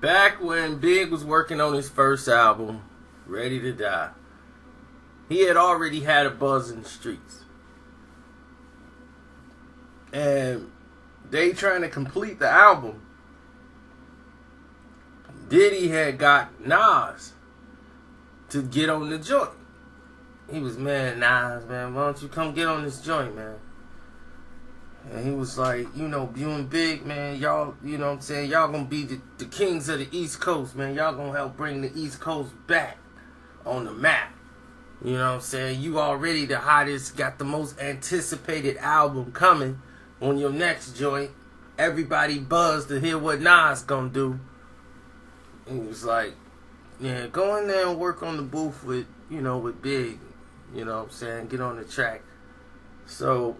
Back when Big was working on his first album, Ready to Die, he had already had a buzz in the streets. And they trying to complete the album. Diddy had got Nas to get on the joint. He was, man, Nas, man, why don't you come get on this joint, man? And he was like, you know, you and Big, man, y'all, you know what I'm saying, y'all gonna be the kings of the East Coast, man. Y'all gonna help bring the East Coast back on the map. You know what I'm saying? You already the hottest, got the most anticipated album coming on your next joint. Everybody buzzed to hear what Nas gonna do. And he was like, yeah, go in there and work on the booth with, you know, with Big. You know what I'm saying? Get on the track. So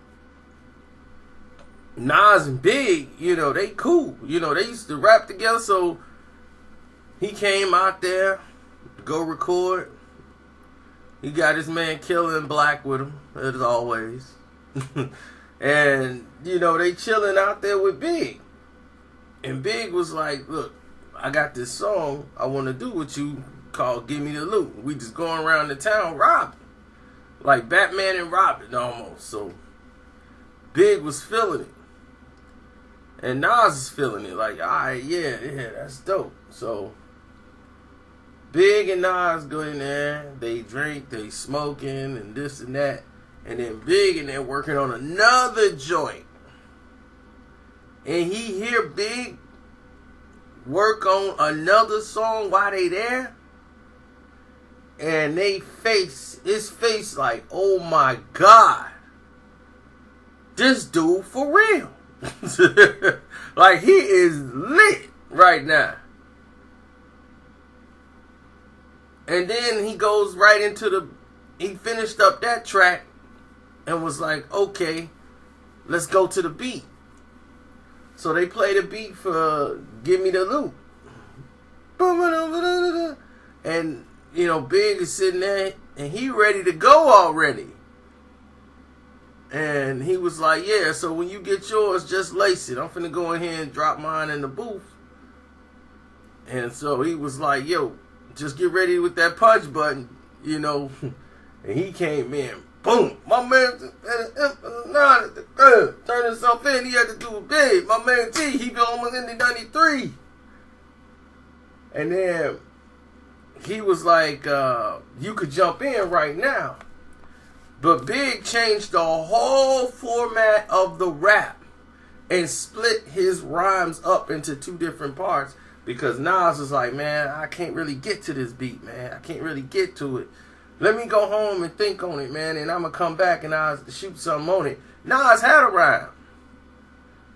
Nas and Big, you know, they cool. You know, they used to rap together, so he came out there to go record. He got his man Killer and Black with him, as always. And, you know, they chilling out there with Big. And Big was like, look, I got this song I want to do with you called Give Me the Loot. We just going around the town robbing. Like Batman and Robin almost. So Big was feeling it. And Nas is feeling it. Like, alright, yeah, that's dope. So Big and Nas go in there, they drink, they smoking and this and that. And then Big in there working on another joint. And he hear Big work on another song while they there. And his face like, oh my God. This dude for real. Like, he is lit right now. And then he goes right into he finished up that track and was like, okay, let's go to the beat. So they play the beat for Give Me the Loot. And, you know, Big is sitting there and he ready to go already. And he was like, yeah, so when you get yours, just lace it. I'm finna go in here and drop mine in the booth. And so he was like, yo, just get ready with that punch button, you know. And he came in, boom. My man turned himself in. He had to do it big. My man T, he been almost in the 93. And then he was like, you could jump in right now. But Big changed the whole format of the rap and split his rhymes up into two different parts because Nas was like, man, I can't really get to this beat, man. I can't really get to it. Let me go home and think on it, man, and I'm going to come back and I'll shoot something on it. Nas had a rhyme.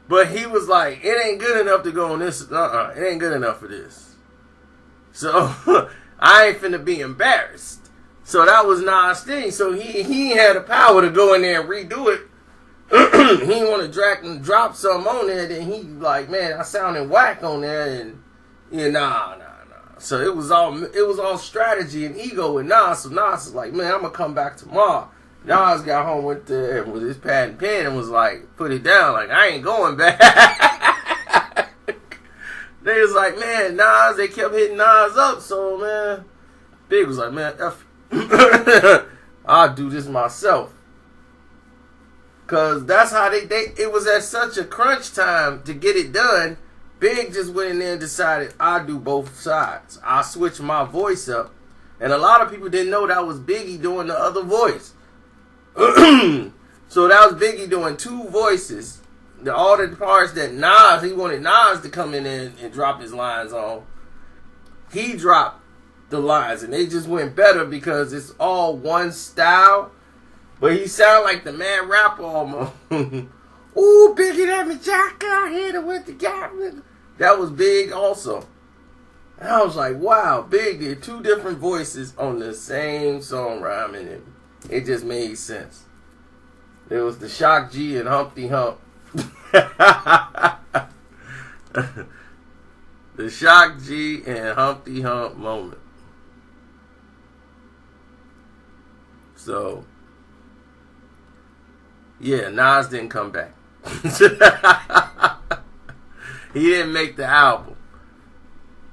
But he was like, it ain't good enough to go on this. It ain't good enough for this. So I ain't finna be embarrassed. So that was Nas' thing. So he had the power to go in there and redo it. He didn't want to drop something on there. Then he like, man, I sounded whack on there. And yeah, nah. So it was all strategy and ego with Nas. So Nas was like, man, I'm gonna come back tomorrow. Nas got home with his pad and pen and was like, put it down. Like, I ain't going back. They was like, man, Nas. They kept hitting Nas up. So man, Big was like, man, I'll do this myself. Cause that's how it was at such a crunch time to get it done. Big just went in there and decided I'll do both sides. I'll switch my voice up. And a lot of people didn't know that was Biggie doing the other voice. So that was Biggie doing two voices. All the parts that he wanted Nas to come in and drop his lines on. He dropped the lines and they just went better because it's all one style. But he sound like the man rapper almost. Ooh, Biggie, let me jack out, hit it with the gap. That was Big also. And I was like, wow, Big did two different voices on the same song rhyming and it just made sense. There was the Shock G and Humpty Hump. The Shock G and Humpty Hump moment. So, yeah, Nas didn't come back. He didn't make the album.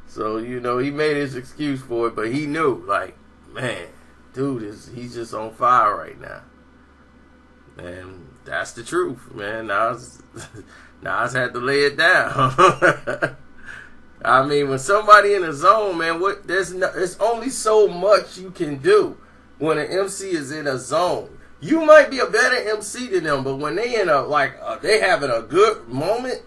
So, you know, he made his excuse for it, but he knew, like, man, dude, he's just on fire right now. And that's the truth, man. Nas had to lay it down. I mean, when somebody in a zone, man, there's only so much you can do when an MC is in a zone. You might be a better MC than them, but when they in they having a good moment,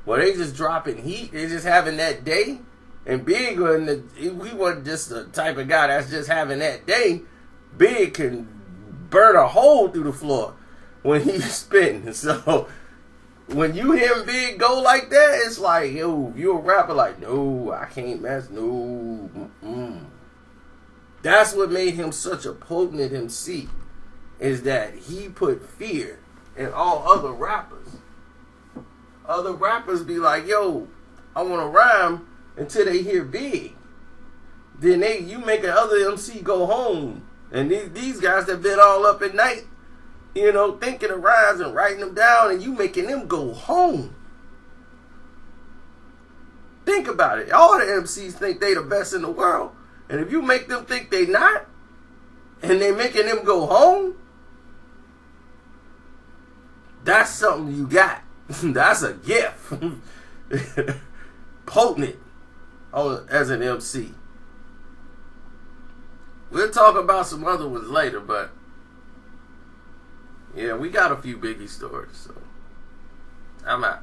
where they just dropping heat, they just having that day. And Big, he wasn't just the type of guy that's just having that day. Big can burn a hole through the floor when he's spitting. So when you hear Big go like that, it's like, yo, you're a rapper, like, no, I can't mess, no. That's what made him such a potent MC, is that he put fear in all other rappers. Other rappers be like, yo, I want to rhyme until they hear Big. Then you make another MC go home. And these guys that been all up at night, you know, thinking of rhymes and writing them down, and you making them go home. Think about it. All the MCs think they the best in the world. And if you make them think they not, and they making them go home, that's something you got. That's a gift. Potent as an MC. We'll talk about some other ones later, but yeah, we got a few Biggie stories, so I'm out.